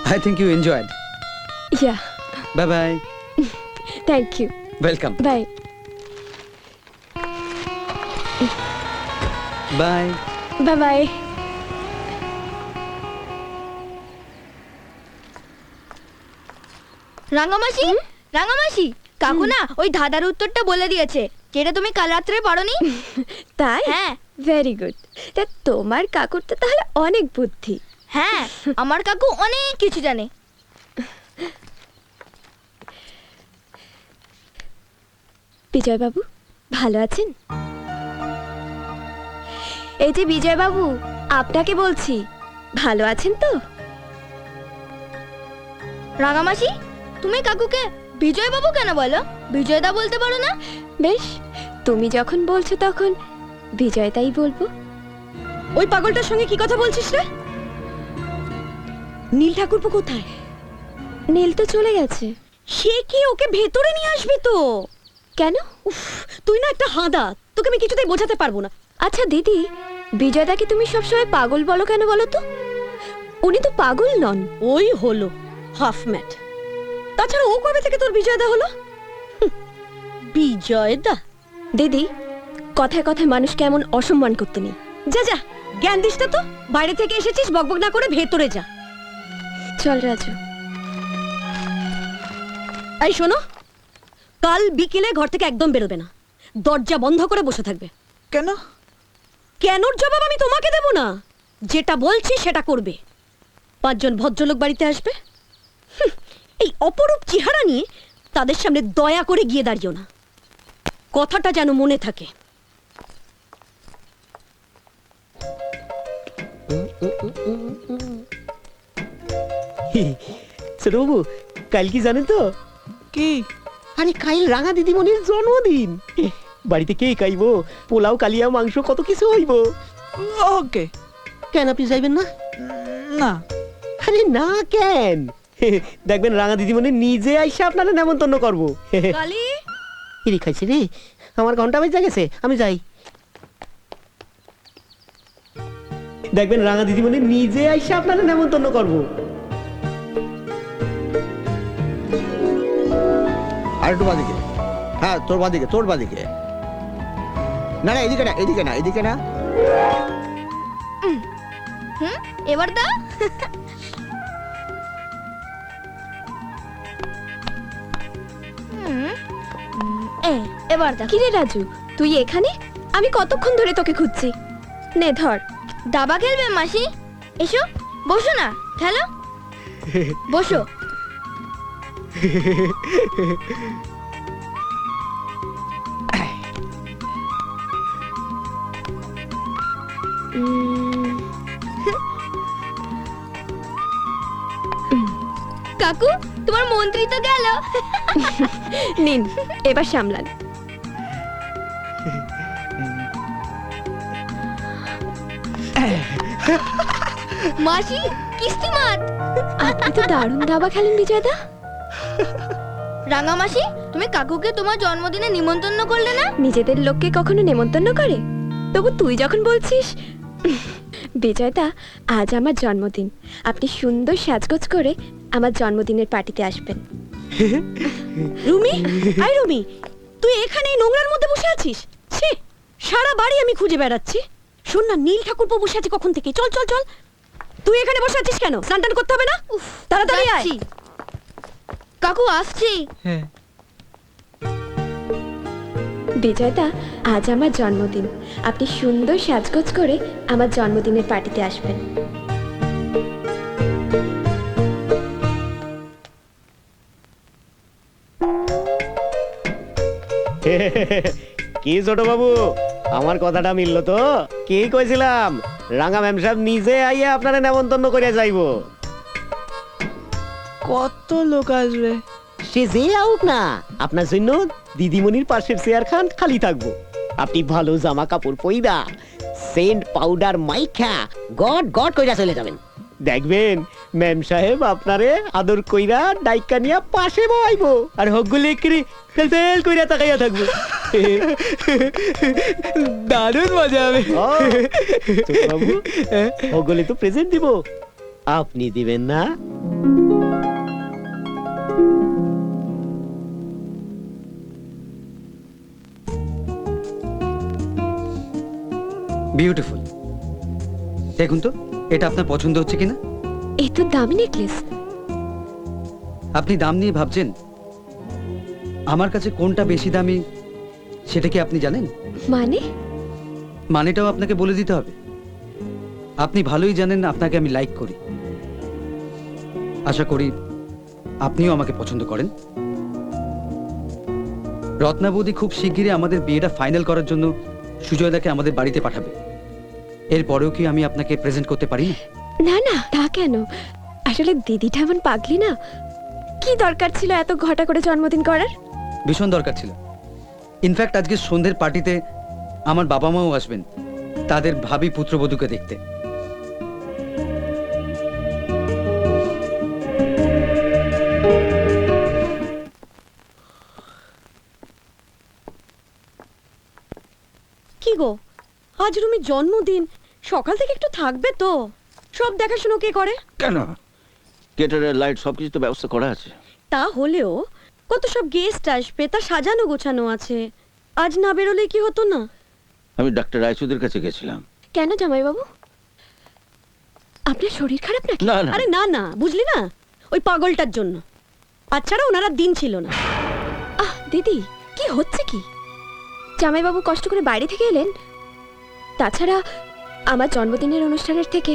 I think you enjoyed. Yeah, Bye bye. thank you. Welcome. Bye. Bye. Bye bye. রাঙামাসি রাঙামাসি কাকু না ওই ধাঁধার উত্তরটা বলে দিয়েছে যেটা তুমি কাল রাত্রে পড়োনি। তাই? হ্যাঁ ভেরি গুড। তা তোমার কাকুর তো তাহলে অনেক বুদ্ধি। হ্যাঁ আমার কাকু অনেক কিছু জানে। বিজয় বাবু ভালো আছেন? এই যে বিজয় বাবু আপনাকে বলছি, ভালো আছেন তো? রাঙামাসি তুমি কাকুকে বিজয় বাবু কেন বলো? বিজয়দা বলতে পারো না? বেশ, তুমি যখন বলছো তখন বিজয়তাই বলবো। ওই পাগলটার সঙ্গে কি কথা বলছিস রে? নীল ঠাকুরপো কোথায়? নীল তো চলে গেছে। সে কি, ওকে ভেতরে নিয়ে আসবি তো? কেন? উফ, তুই না একটা হাঁদা, তোকে আমি কিছুতেই বোঝাতে পারবো না। আচ্ছা দিদি, বিজয়দাকে তুমি সবসময় পাগল বলো কেন বলো তো? উনি তো পাগল নন। ওই হলো হাফ ম্যাট। তাছাড়া ও কবে থেকে তোর বিজয়দা হলো? বিজয়দা? দিদি, কথায় কথায় মানুষকে এমন অসম্মান করতে নেই। যা যা, জ্ঞান দিস না তো। বাইরে থেকে এসেছিস, বকবক না করে ভেতরে যা। চল রাজু। এই শোনো, কাল বিকেলে ঘর থেকে একদম বেরোবে না, দরজা বন্ধ করে বসে থাকবে। কেন? কেনর জবাব আমি তোমাকে দেব না, যেটা বলছি সেটা করবে। 5 জন ভদ্রলোক বাড়িতে আসবে, এই অপরূপ চেহারা নিয়ে তাদের সামনে দয়া করে গিয়ে দাঁড়িও না, কথাটা যেন মনে থাকে। ছোটবাবু, কাল কি জানেন তো? কি? আরে কাল রাঙা দিদিমণির জন্মদিন। বাড়িতে কে খাইবো? পোলাও, কালিয়া, মাংস, কত কিছু হইব। ওকে। কেন আপনি যাইবেন না? না। আরে না কেন? দেখবেন রাঙা দিদিমণি নিজে আইসা আপনারা নেমন্তন্ন করবো। কালি, ইরি খাইছে রে, আমার ঘন্টা বেজে গেছে, আমি যাই। দেখবেন রাঙা দিদিমণি নিজে আইসা আপনারা নেমন্তন্ন করবো। আর একটু বাদিকে। হ্যাঁ, তোর বাদিকে, তোর বাদিকে। না না, এদিকে না, এদিকে না, এদিকে না। এবার দা। এবার দা। কিরে রাজু, তুই এখানে? আমি কতক্ষণ ধরে তোকে খুঁজছি। নে ধর। দাবা খেলবে মাসি? এসো বসো না, খেলো বসো। কাকু তোমার মন্ত্রী তো গেল। নিন, এবার সামলান। মাসি কিস্তিমাত। আপনি তো দারুণ দাবা খেলেন বিজয়দা। রাঙা মাসি তুমি কাকুকে তোমার জন্মদিনে নিমন্ত্রণ করলে না? নিজেদের লোককে কখনো নেমন্তন্ন করে? তবু তুই যখন বলছিস। বিজয়দা, আজ আমার জন্মদিন, আপনি সুন্দর সাজগোজ করে আমার জন্মদিনের পার্টিতে আসবেন। রুমি, আই রুমি, তুই এখানে এই নোংরার মধ্যে বসে আছিস? ছি, সারা বাড়ি আমি খুঁজে বেড়াচ্ছি। শোন না, নীল ঠাকুরপো বসে আছে কখন থেকে। চল চল চল। তুই এখানে বসে আছিস কেন? স্নান টান করতে হবে না? তাড়াতাড়ি আয়। যাচ্ছি। কাকু আসছি। হ্যাঁ। বিজয়দা, আজ আমার জন্মদিন, আপনি সুন্দর সাজগোজ করে আমার জন্মদিনের পার্টিতে আসবেন। কি ছোট বাবু, আমার কথাটা মিললো তো? কি কইছিলাম, রাঙা ম্যাম সাহেব নিজে আইয়া আপনারা নেমন্তন্ন করে যাইবো। কত লোক আসবে? সে যে আউক না, আপনার জন্য দিদিমণির পাশের চেয়ার খান খালি থাকবো। আপনি ভালো জামা কাপড় পইরা, সেন্ট পাউডার মাইখা গড গড কইরা চলে যাবেন। দেখবেন ম্যাম সাহেব আপনারে আদর কইরা ডাইকা নিয়া পাশে বইবো, আর হকগুলি একরি ফেল ফেল কইরা তাকাইয়া থাকবো। দারুণ মজা হবে। বাবু, হকগুলি তো প্রেজেন্ট দিব, আপনি দিবেন না? বিউটিফুল। দেখুন তো এটা আপনার পছন্দ হচ্ছে কিনা। এই তো দামি নেকলেস। আপনি দাম নিয়ে ভাবছেন, আমার কাছে কোনটা বেশি দামি সেটা কি আপনি জানেন? মানে মানেটাও আপনাকে বলে দিতে হবে। আপনি ভালোই জানেন আপনাকে আমি লাইক করি। আশা করি আপনিও আমাকে পছন্দ করেন। রত্না বৌদি খুব শিগগিরই আমাদের বিয়েটা ফাইনাল করার জন্য সুজয়দাকে আমাদের বাড়িতে পাঠাবে। এরপরেও কি আমি আপনাকে প্রেজেন্ট করতে পারি না? না না, তা কেন? আসলে দিদিটা এমন পাগলি না। কি দরকার ছিল এত ঘটা করে জন্মদিন করার? ভীষণ দরকার ছিল। ইনফ্যাক্ট আজকে সন্ধ্যের পার্টিতে আমার বাবা মাও আসবেন তাদের ভাবি পুত্রবধূকে দেখতে। কি গো, আজ রুমির জন্মদিন, সকাল থেকে একটু থাকবে তো? সব দেখাশুনো কে করে? কেন, কেটারের লাইট সবকিছু তো ব্যবস্থা করা আছে। তা হলেও কত সব গেস্ট আসবে, তা সাজানো গোছানো আছে। আজ না বেরোলে কি হতো না? আমি ডাক্তার রায়চৌধুরীর কাছে গেছিলাম। কেন জামাইবাবু, আপনার শরীর খারাপ নাকি? না না, আরে না না, বুঝলি না, ওই পাগলটার জন্য। আচ্ছাড়া ওনারা দিন ছিল না। আহ দিদি, কি হচ্ছে কি? জামাইবাবু কষ্ট করে বাইরে থেকে এলেন। তাছাড়া আমার জন্মদিনের অনুষ্ঠানের থেকে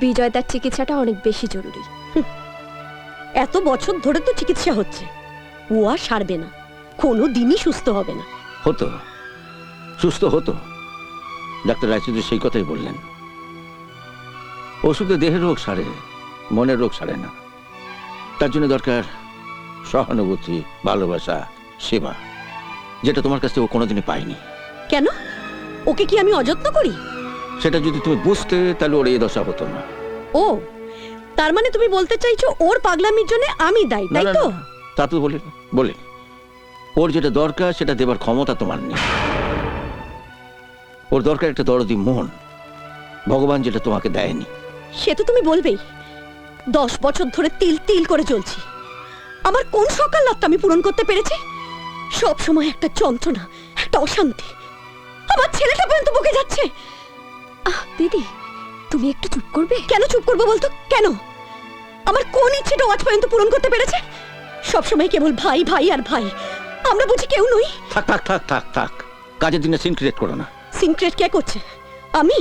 বিজয়দার চিকিৎসাটা অনেক বেশি জরুরি। এত বছর ধরে তো চিকিৎসা হচ্ছে, ও আর সারবে না, কোনো দিনই সুস্থ হবে না। হতো, সুস্থ হতো। ডাক্তার রায়চৌধুরী সেই কথাই বললেন। ওষুধে দেহের রোগ সারে, মনের রোগ সারে না। তার জন্য দরকার সহানুভূতি, ভালোবাসা, সেবা, যেটা তোমার কাছ থেকে ও কোনোদিনই পায়নি। কেন, ওকে কি আমি অযত্ন করি? সেটা যদি তুমি বুঝতে, তাহলে ওর এই দশা হতো না। ও, তার মানে তুমি বলতে চাইছো ওর পাগলামির জন্য আমি দায়ী, না তাই না তো? না, তা তো বলে ওর যেটা দরকার সেটা দেবার ক্ষমতা তোমার নেই। ওর দরকার একটা দরদি মন, ভগবান যেটা তোমাকে দেয়নি। সে তো তুমি বলবেই। 10 বছর ধরে তিল তিল করে চলছি, আমার কোন সকাল লাভটা আমি পূরণ করতে পেরেছি? সব সময় একটা যন্ত্রণা, একটা অশান্তি। আমার ছেলেটা পর্যন্ত বকে যাচ্ছে। আহ দিদি, তুমি একটু চুপ করবে? কেন চুপ করবো বলতো? কেন? আমার কোন ইচ্ছেটা আজ পর্যন্ত পূরণ করতে পেরেছে? সব সময় কেবল ভাই ভাই আর ভাই। আমরা বুঝি কেউ নই? থাক থাক থাক থাক থাক, কাজের দিনে সিন ক্রিয়েট করো না। সিনক্রেট কে করছে, আমি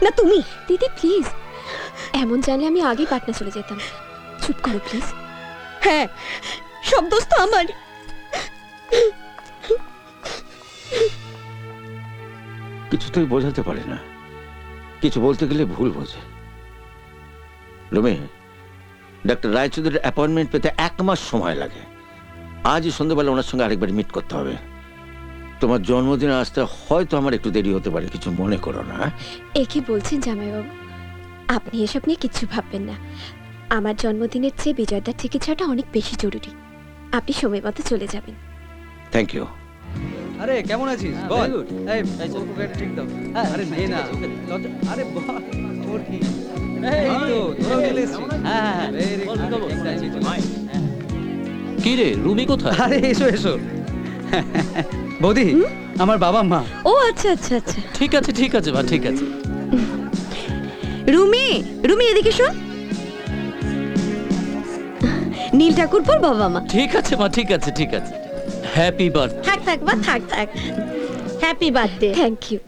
না তুমি? দিদি প্লিজ, এমন জানলে আমি আগেই পাটনা চলে যেতাম। চুপ করো প্লিজ। হ্যাঁ, সব দোষ তো আমার। কিছুতেই বোঝাতে পারে না, কিছু বলতে গেলে ভুল বোঝে। রুমে, ডাক্তার রায়চৌধুরীর অ্যাপয়েন্টমেন্ট পেতে 1 মাস সময় লাগে। আজই সন্ধ্যাবেলা ওনার সঙ্গে আরেকবার মিট করতে হবে। তোমার জন্মদিনে আসতে হয়তো আমার একটু দেরি হতে পারে, কিছু মনে করো না। এ কি বলছেন জামাইবাবু? আপনি এসব নিয়ে কিচ্ছু ভাববেন না। আমার জন্মদিনের চেয়ে বিজয়দার চিকিৎসাটা অনেক বেশি জরুরি। আপনি সময় মতো চলে যাবেন। Thank you. আরে কেমন আছিস বল। এই ওকে ঠিক দাও। আরে নে না আরে বল ওর কি। এই তো তোরা চলে এসেছিস। হ্যাঁ ভেরি গুড। কি রে, রুমি কোথায়? আরে এসো এসো। বৌদি, আমার বাবা মা। ও আচ্ছা আচ্ছা আচ্ছা। ঠিক আছে ঠিক আছে মা, ঠিক আছে। রুমি, রুমি এদিকে শোন। নীল ঠাকুরপুর বাবা মা। ঠিক আছে মা, ঠিক আছে ঠিক আছে। Happy birthday. থাক থাক বা থাক থাক। Happy birthday. Thank you.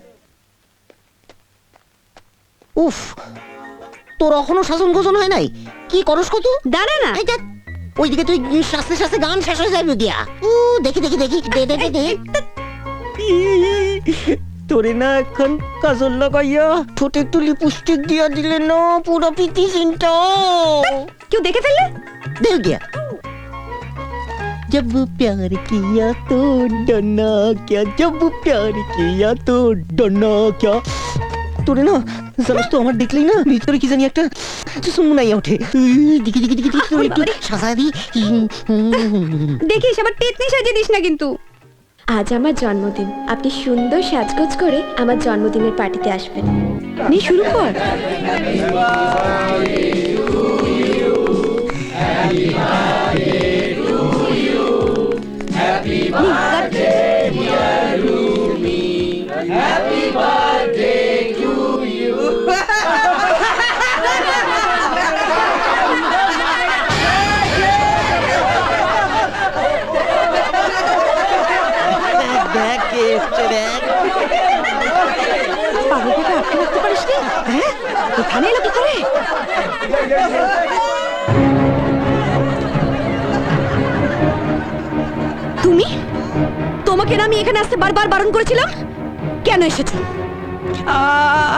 উফ, তোর এখনো শাসন গোজন হয় নাই? কি করস কত? দাঁড়া না। এই দেখ, ওইদিকে তুই শাস্তে শাস্তে গান শেষ হয়ে যাবে গিয়া। দেখি দেখি দেখি, দে দে দে দে। তোরে না এখন কাজল লাগাইয়া ঠোঁটে তুলি পুষ্টিক দিয়া দিলে না পুরো পিতি চিন্তা। কেউ দেখে ফেললে? দেখ গিয়া। जब प्यार किया तो डरना क्या, जब प्यार किया तो डरना क्या। তোরে না জানিস তো, আমার দেখলেই না ভিতরে কি জানি একটা সুমনাই ওঠে। দেখি দেখি দেখি তোর একটু সাজা দি। দেখিস আবার টেটনি সাজিয়ে দিস না কিন্তু। আজ আমার জন্মদিন, আপনি সুন্দর সাজগোজ করে আমার জন্মদিনের পার্টিতে আসবেন। নি শুরু কর। Happy birthday to you. রাখতে পারিস নি? হ্যাঁ এখানে এলো কি করে? তুমি তোমাকে না আমি এখানে আসতে বারবার বারণ করেছিলাম, কেন এসেছো?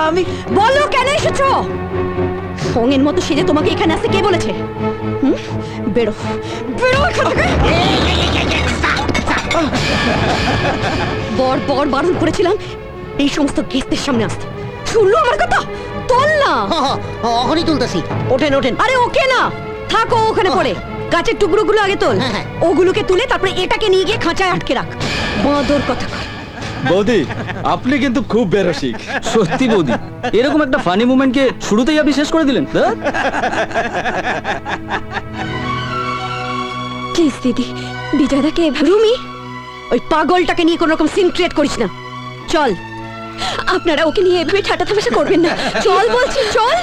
আমি বলো কেন এসেছো? সঙ্গের মতো সেজে তোমাকে এখানে আসতে কে বলেছে? হুম? বেরো বেরো এখান থেকে। বর বারণ করেছিলাম এই সমস্ত গেস্টদের সামনে আসতে, শুনলো আমার কথা? তোল না। অখনই তুলতেছি, ওঠেন ওঠেন। আরে ওকে না, থাকো ওখানে পড়ে। গাছের টুকরোগুলো আগে তোল, হ্যাঁ, হ্যাঁ। ওগুলোকে তুলে তারপরে এটাকে নিয়ে গিয়ে খাঁচায় আটকে রাখ। বাঁদর কথা কর। বৌদি আপনি কিন্তু খুব বেরসিক। সত্যি বৌদি, এরকম একটা ফানি মুমেন্টকে শুরুতেই আপনি শেষ করে দিলেন। প্লিজ দিদি, বিজয়দাকে এভাবে রুমি, ওই পাগলটাকে নিয়ে কোনো রকম সিন ক্রিয়েট করিস না। চল। আপনারা ওকে নিয়ে এভাবে ঠাট্টা তামাশা করবেন না। চল বলছি, চল।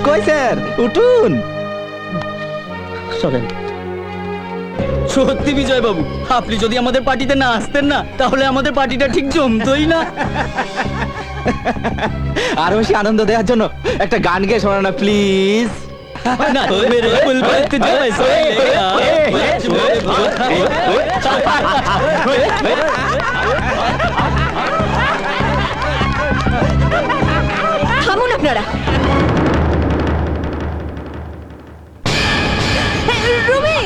কই স্যার, উঠুন। চলেন। সত্যি বিজয় বাবু, আপনি যদি আমাদের পার্টিতে না আসতেন না, তাহলে আমাদের পার্টিটা ঠিক জমতোই না। আরো বেশি আনন্দ দেওয়ার জন্য একটা গান গেয়ে শোনা না প্লিজ। না তো মেরে বুলবুল তুঝে वैसे लेगा। থামুন আপনারা। রুমি,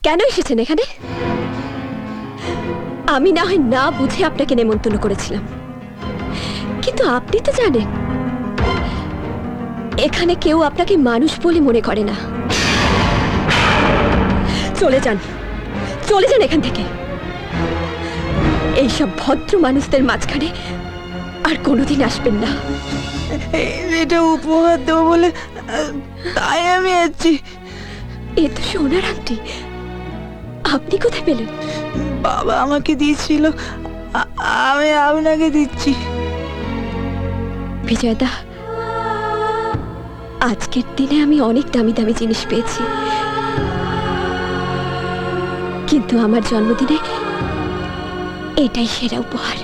কেন এসেছেন এখানে? আমি না হয় না বুঝে আপনাকে নেমন্তন্ন করেছিলাম, কিন্তু আপনি তো জানেন এখানে কেউ আপনাকে মানুষ বলে মনে করে না। চলে যান, চলে যান এখান থেকে। এইসব ভদ্র মানুষদের মাঝখানে আর কোনোদিন আসবেন না। এটা উপহার দেবো বলে তাই আমি এসেছি। এ তো সোনার আংটি, আপনি কোথায় পেলেন? বাবা আমাকে দিয়েছিল, আমি আপনাকে দিচ্ছি। বিজয়দা, আজকের দিনে আমি অনেক দামি দামি জিনিস পেয়েছি, কিন্তু আমার জন্মদিনে এটাই সেরা উপহার।